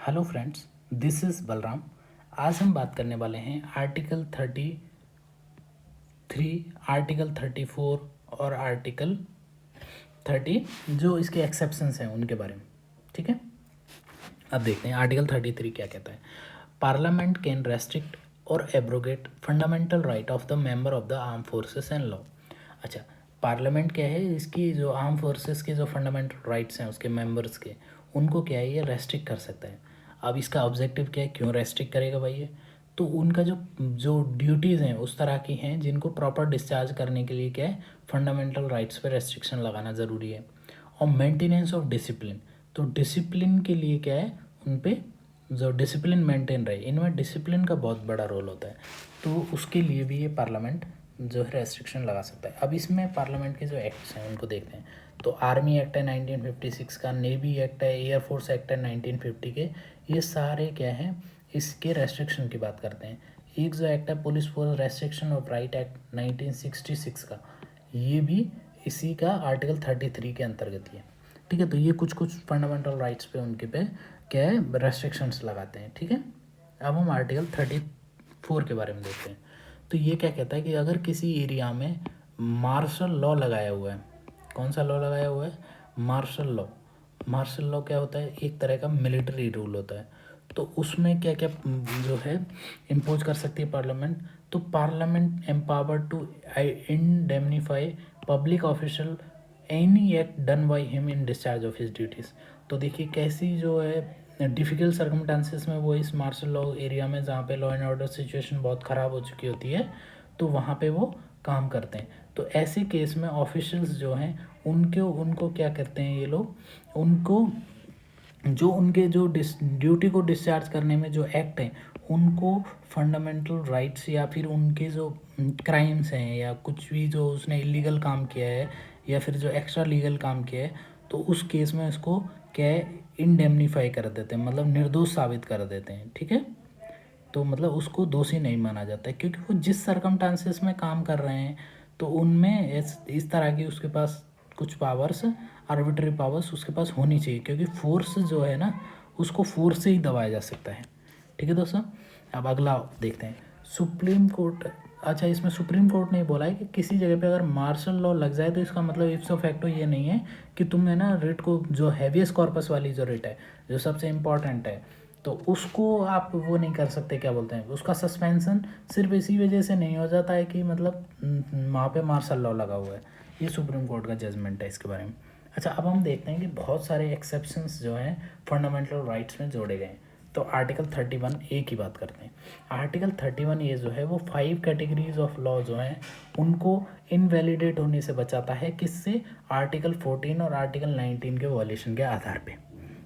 Hello friends, this is Balram. आज हम बात करने वाले हैं आर्टिकल 34 और आर्टिकल 30 जो इसके एक्सेप्शंस हैं उनके बारे में। ठीक है, अब देखते हैं आर्टिकल 33 क्या कहता है। पार्लियामेंट कैन रेस्ट्रिक्ट और abrogate fundamental right of the member of the arm forces and law. अच्छा, पार्लियामेंट क्या है, इसकी जो आर्म फोर्सेस के जो फंडामेंटल राइट्स हैं उसके मेंबर्स के, उनको क्या है ये रेस्ट्रिक्ट कर सकता है। अब इसका ऑब्जेक्टिव क्या है, क्यों रेस्ट्रिक्ट करेगा भाई ये? तो उनका जो जो ड्यूटीज़ हैं उस तरह की हैं जिनको प्रॉपर डिस्चार्ज करने के लिए क्या है, फंडामेंटल राइट्स पे रेस्ट्रिक्शन लगाना ज़रूरी है। और मेंटेनेंस ऑफ डिसिप्लिन, तो डिसिप्लिन के लिए क्या है, उन पे जो डिसिप्लिन मेंटेन रहे, इनमें डिसिप्लिन का बहुत बड़ा रोल होता है, तो उसके लिए भी ये पार्लियामेंट जो है रेस्ट्रिक्शन लगा सकता है। अब इसमें पार्लियामेंट के जो एक्ट्स हैं उनको देखते हैं। तो आर्मी एक्ट है 1956 का, नेवी एक्ट है, एयरफोर्स एक्ट है 1950 के, ये सारे क्या हैं, इसके रेस्ट्रिक्शन की बात करते हैं। एक जो एक्ट है police force restriction of right act 1966 का, ये भी इसी का आर्टिकल 33 के अंतर्गत ही है। ठीक है, तो ये कुछ कुछ फंडामेंटल राइट्स पे उनके पे क्या है रेस्ट्रिक्शंस लगाते हैं। ठीक है, अब हम आर्टिकल 34 के बारे में देखते हैं। तो ये क्या कहता है कि अगर किसी एरिया में मार्शल लॉ लगाया हुआ है, कौन सा लॉ लगाया हुआ है? Martial law. मार्शल लॉ क्या होता है? एक तरह का मिलिट्री रूल होता है। तो उसमें क्या क्या जो है इम्पोज कर सकती है पार्लियामेंट? तो parliament empower to indemnify public official any act done by him in discharge of his duties. तो देखिए कैसी जो है डिफ़िकल्ट सर्कमस्टांसिस में वो इस मार्शल लॉ एरिया में, जहाँ पे लॉ एंड ऑर्डर सिचुएशन बहुत ख़राब हो चुकी होती है, तो वहाँ पे वो काम करते हैं। तो ऐसे केस में ऑफिशियल्स जो हैं उनको क्या करते हैं ये लोग, उनको जो उनके जो ड्यूटी को डिस्चार्ज करने में जो एक्ट हैं उनको फंडामेंटल राइट्स या फिर उनके जो क्राइम्स हैं या कुछ भी जो उसने इलीगल काम किया है या फिर जो एक्स्ट्रा लीगल काम किया है, तो उस केस में इसको क्या है इंडेमनीफाई कर देते हैं, मतलब निर्दोष साबित कर देते हैं। ठीक है, तो मतलब उसको दोषी नहीं माना जाता है, क्योंकि वो जिस सरकमस्टांसेस में काम कर रहे हैं तो उनमें इस तरह की उसके पास कुछ पावर्स, आर्बिट्री पावर्स उसके पास होनी चाहिए, क्योंकि फोर्स जो है ना उसको फोर्स से ही दबाया जा सकता है। ठीक है दोस्तों, अब अगला देखते हैं सुप्रीम कोर्ट। अच्छा, इसमें सुप्रीम कोर्ट ने बोला है कि किसी जगह पे अगर मार्शल लॉ लग जाए तो इसका मतलब इप्सो फैक्टो ये नहीं है कि तुमने ना रिट को, जो हैवियस कॉर्पस वाली जो रिट है जो सबसे इम्पॉर्टेंट है, तो उसको आप वो नहीं कर सकते, क्या बोलते हैं, उसका सस्पेंशन सिर्फ इसी वजह से नहीं हो जाता है कि मतलब वहाँ पे मार्शल लॉ लगा हुआ है। ये सुप्रीम कोर्ट का जजमेंट है इसके बारे में। अच्छा, अब हम देखते हैं कि बहुत सारे एक्सेप्शंस जो हैं फंडामेंटल राइट्स में जोड़े गए हैं। तो आर्टिकल 31A की बात करते हैं। आर्टिकल 31A जो है वो 5 कैटेगरीज ऑफ लॉ जो हैं उनको इनवैलिडेट होने से बचाता है, किससे? आर्टिकल 14 और आर्टिकल 19 के वॉल्यूशन के आधार पे।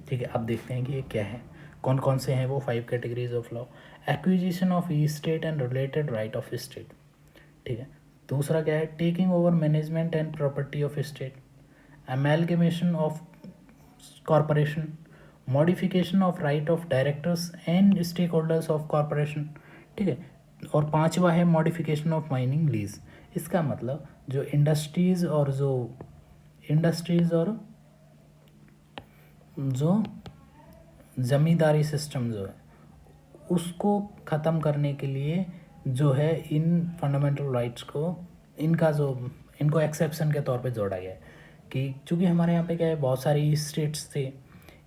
ठीक है, अब देखते हैं कि ये क्या है, कौन कौन से हैं वो 5 categories of law. Acquisition of estate and related right of state. ठीक है, दूसरा क्या है? Taking over management and property of state, amalgamation of corporation, modification of right of directors and stake holders of corporation. ठीक है, और पांचवा है मॉडिफिकेशन ऑफ माइनिंग लीज। इसका मतलब जो इंडस्ट्रीज और जो ज़मींदारी सिस्टम जो है उसको ख़त्म करने के लिए जो है इन फंडामेंटल राइट्स को, इनको एक्सेप्शन के तौर पे जोड़ा गया है। कि चूँकि हमारे यहाँ पे क्या है, बहुत सारी स्टेट्स थे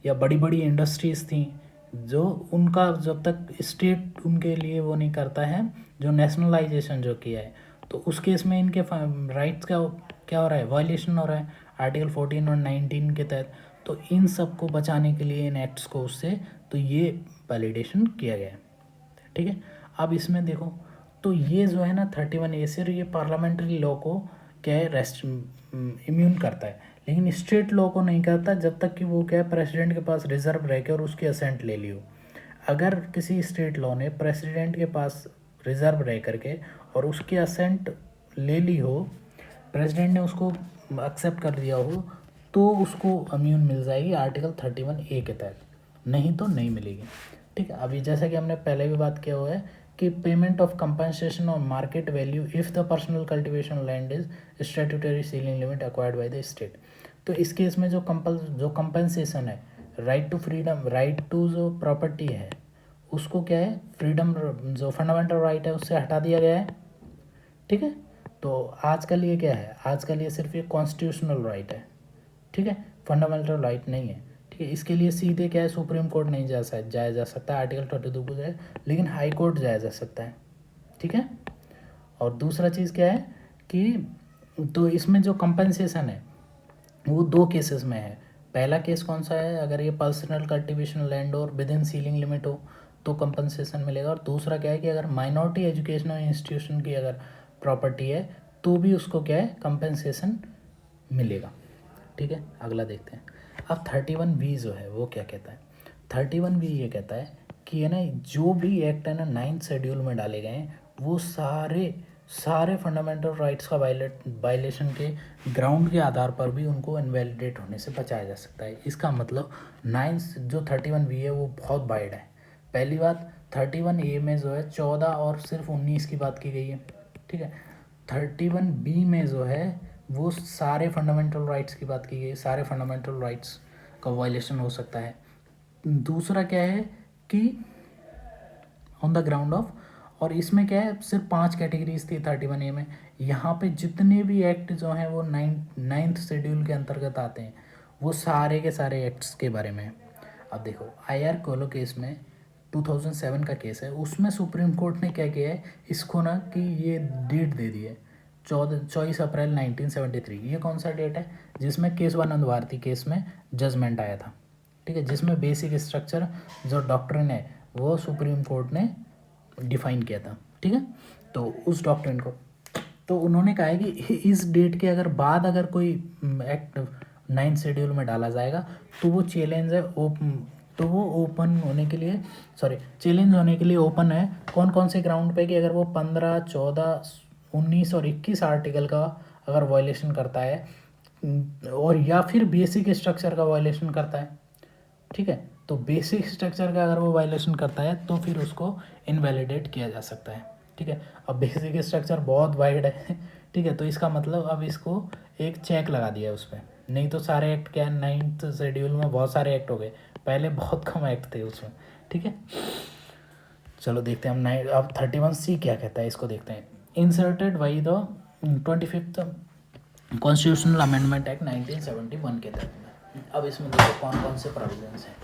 या बड़ी बड़ी इंडस्ट्रीज़ थी जो उनका जब तक स्टेट उनके लिए वो नहीं करता है, जो नेशनलाइजेशन जो किया है, तो उस केस में इनके राइट्स का क्या हो रहा है, वायलेशन हो रहा है आर्टिकल 14 और 19 के तहत। तो इन सब को बचाने के लिए इन एक्ट्स को उससे तो ये वैलिडेशन किया गया है। ठीक है, अब इसमें देखो, तो ये जो है ना 31A से ये पार्लियामेंट्री लॉ को क्या है रेस्ट इम्यून करता है, लेकिन स्टेट लॉ को नहीं करता जब तक कि वो क्या है प्रेसिडेंट के पास रिजर्व रह के और उसकी असेंट ले लियो। अगर किसी स्टेट लॉ ने प्रेसिडेंट के पास रिजर्व रह करके और उसकी असेंट ले ली हो, प्रेसिडेंट ने उसको एक्सेप्ट कर लिया हो, तो उसको इम्यून मिल जाएगी आर्टिकल 31A के तहत, नहीं तो नहीं मिलेगी। ठीक है, अभी जैसा कि हमने पहले भी बात किया हुआ है कि पेमेंट ऑफ कंपनसेशन और market value if the personal cultivation land is statutory ceiling limit acquired by the state. तो इस केस में जो कंपनसेशन है right to freedom, right to जो प्रॉपर्टी है उसको क्या है, फ्रीडम जो फंडामेंटल राइट है उससे हटा दिया गया है, ठीक है। तो आजकल ये क्या है, आजकल ये सिर्फ एक कॉन्स्टिट्यूशनल राइट है, ठीक है, फंडामेंटल राइट नहीं है, ठीक है। इसके लिए सीधे क्या है, सुप्रीम कोर्ट नहीं जाया जा सकता आर्टिकल 32 को जाए, लेकिन हाई कोर्ट जाया जा सकता है, ठीक है। और दूसरा चीज़ क्या है कि तो इसमें जो कंपनसेशन है वो दो केसेस में है। पहला केस कौन सा है, अगर ये पर्सनल कल्टीवेशन लैंड और विद इन सीलिंग लिमिट हो तो कंपनसेशन मिलेगा। और दूसरा क्या है कि अगर माइनॉरिटी एजुकेशनल इंस्टीट्यूशन की अगर प्रॉपर्टी है तो भी उसको क्या है, कंपनसेशन मिलेगा, ठीक है। अगला देखते हैं। अब 31B जो है वो क्या कहता है, 31B ये कहता है कि है ना, जो भी एक्ट है ना 9th शेड्यूल में डाले गए हैं वो सारे फंडामेंटल राइट्स का वायलेशन के ग्राउंड के आधार पर भी उनको इनवैलिडेट होने से बचाया जा सकता है। इसका मतलब 9th जो 31B है वो बहुत वाइड है। पहली बात, 31A में जो है 14 और सिर्फ 19 की बात की गई है, ठीक है। 31B में जो है वो सारे फंडामेंटल राइट्स की बात की गई, सारे फंडामेंटल राइट्स का वायलेशन हो सकता है। दूसरा क्या है कि ऑन द ग्राउंड ऑफ, और इसमें क्या है, सिर्फ 5 कैटेगरीज थी 31A में। यहाँ पे जितने भी एक्ट जो हैं वो 9th शेड्यूल के अंतर्गत आते हैं, वो सारे के सारे एक्ट्स के बारे में है। अब देखो IR कोलो केस में 2007 का केस है, उसमें सुप्रीम कोर्ट ने क्या किया है, इसको ना कि ये डेट दे दी है 24 अप्रैल 1973। ये कौन सा डेट है, जिसमें केशवानंद भारती केस में जजमेंट आया था, ठीक है, जिसमें बेसिक स्ट्रक्चर जो डॉक्ट्रिन है वो सुप्रीम कोर्ट ने डिफाइन किया था, ठीक है। तो उस डॉक्ट्रिन को तो उन्होंने कहा है कि इस डेट के अगर बाद अगर कोई एक्ट 9th शेड्यूल में डाला जाएगा तो वो चैलेंज है तो वो ओपन होने के लिए चैलेंज होने के लिए ओपन है। कौन कौन से ग्राउंड पे कि अगर वो 15, 14, 19 और 21 आर्टिकल का अगर वायलेशन करता है और या फिर बेसिक स्ट्रक्चर का वायलेशन करता है, ठीक है। तो बेसिक स्ट्रक्चर का अगर वो वायलेशन करता है तो फिर उसको इनवैलिडेट किया जा सकता है, ठीक है। अब बेसिक स्ट्रक्चर बहुत वाइड है, ठीक है, तो इसका मतलब अब इसको एक चेक लगा दिया है उस पर, नहीं तो सारे एक्ट क्या है 9th शेड्यूल में बहुत सारे एक्ट हो गए, पहले बहुत कम एक्ट थे उसमें, ठीक है। चलो देखते हैं हम अब 31C क्या कहता है, इसको देखते हैं। Inserted by the 25th constitutional amendment act 1971 के तहत। अब इसमें देखो कौन कौन से प्रोविजंस हैं,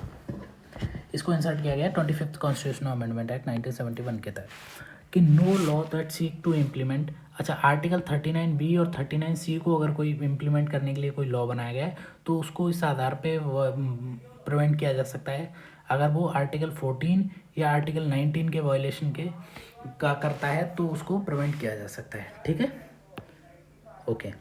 इसको इंसर्ट किया गया 25th कॉन्स्टिट्यूशनल अमेंडमेंट एक्ट 1971 के तहत कि no law that seek to implement. अच्छा, आर्टिकल 39B और 39C को अगर कोई इम्प्लीमेंट करने के लिए कोई लॉ बनाया गया है तो उसको इस आधार पे प्रिवेंट किया जा सकता है अगर वो आर्टिकल 14 या आर्टिकल 19 के वायलेशन के का करता है तो उसको प्रिवेंट किया जा सकता है, ठीक है, ओके।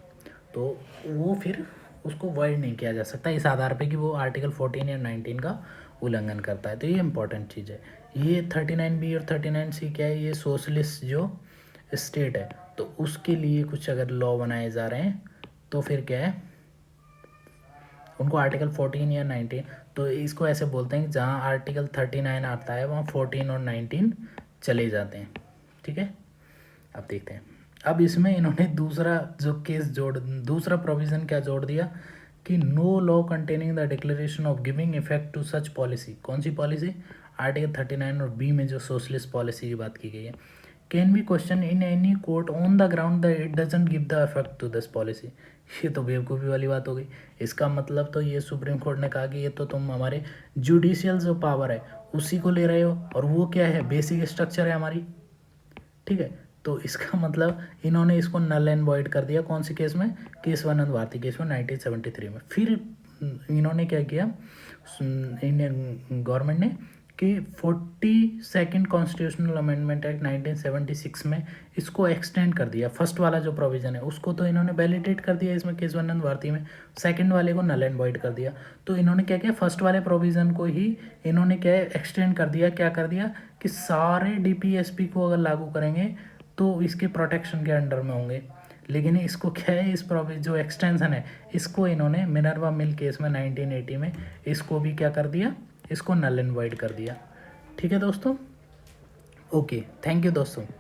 तो वो फिर उसको वाइड नहीं किया जा सकता इस आधार पे कि वो आर्टिकल 14 या 19 का उल्लंघन करता है। तो ये इंपॉर्टेंट चीज़ है। ये 39B और 39C क्या है, ये सोशलिस्ट जो स्टेट है तो उसके लिए कुछ अगर लॉ बनाए जा रहे हैं तो फिर क्या है, उनको आर्टिकल 14 या 19, तो इसको ऐसे बोलते हैं कि जहाँ आर्टिकल 39 आता है वहाँ 14 और 19 चले जाते हैं, ठीक है। अब देखते हैं, अब इसमें इन्होंने दूसरा प्रोविज़न क्या जोड़ दिया कि no law containing the declaration of giving effect to such policy. कौन सी पॉलिसी, आर्टिकल 39 और B में जो सोशलिस्ट पॉलिसी की बात की गई है, can be question in any court on the ground that it doesn't give the effect to this policy. ये तो बेवकूफ़ी वाली बात हो गई। इसका मतलब तो ये सुप्रीम कोर्ट ने कहा कि ये तो तुम हमारे जुडिशियल जो पावर है उसी को ले रहे हो, और वो क्या है, बेसिक स्ट्रक्चर है हमारी, ठीक है। तो इसका मतलब इन्होंने इसको नल एंड वॉइड कर दिया कौन से केस में, केशवानंद भारती केस में 1973 में। फिर इन्होंने क्या किया, इंडियन गवर्नमेंट ने कि 42nd कॉन्स्टिट्यूशनल अमेंडमेंट एक्ट 1976 में इसको एक्सटेंड कर दिया। फर्स्ट वाला जो प्रोविज़न है उसको तो इन्होंने वैलिडेट कर दिया इसमें केशवानंद भारती में, सेकंड वाले को नल एंड वॉइड कर दिया। तो इन्होंने क्या किया, फर्स्ट वाले प्रोविज़न को ही इन्होंने क्या एक्सटेंड कर दिया, क्या कर दिया कि सारे DPSP को अगर लागू करेंगे तो इसके प्रोटेक्शन के अंडर में होंगे। लेकिन इसको क्या है, इस जो एक्सटेंशन है इसको इन्होंने मिनर्वा मिल केस में 1980 में इसको भी क्या कर दिया, इसको नल एंड वॉइड कर दिया, ठीक है दोस्तों, ओके, थैंक यू दोस्तों।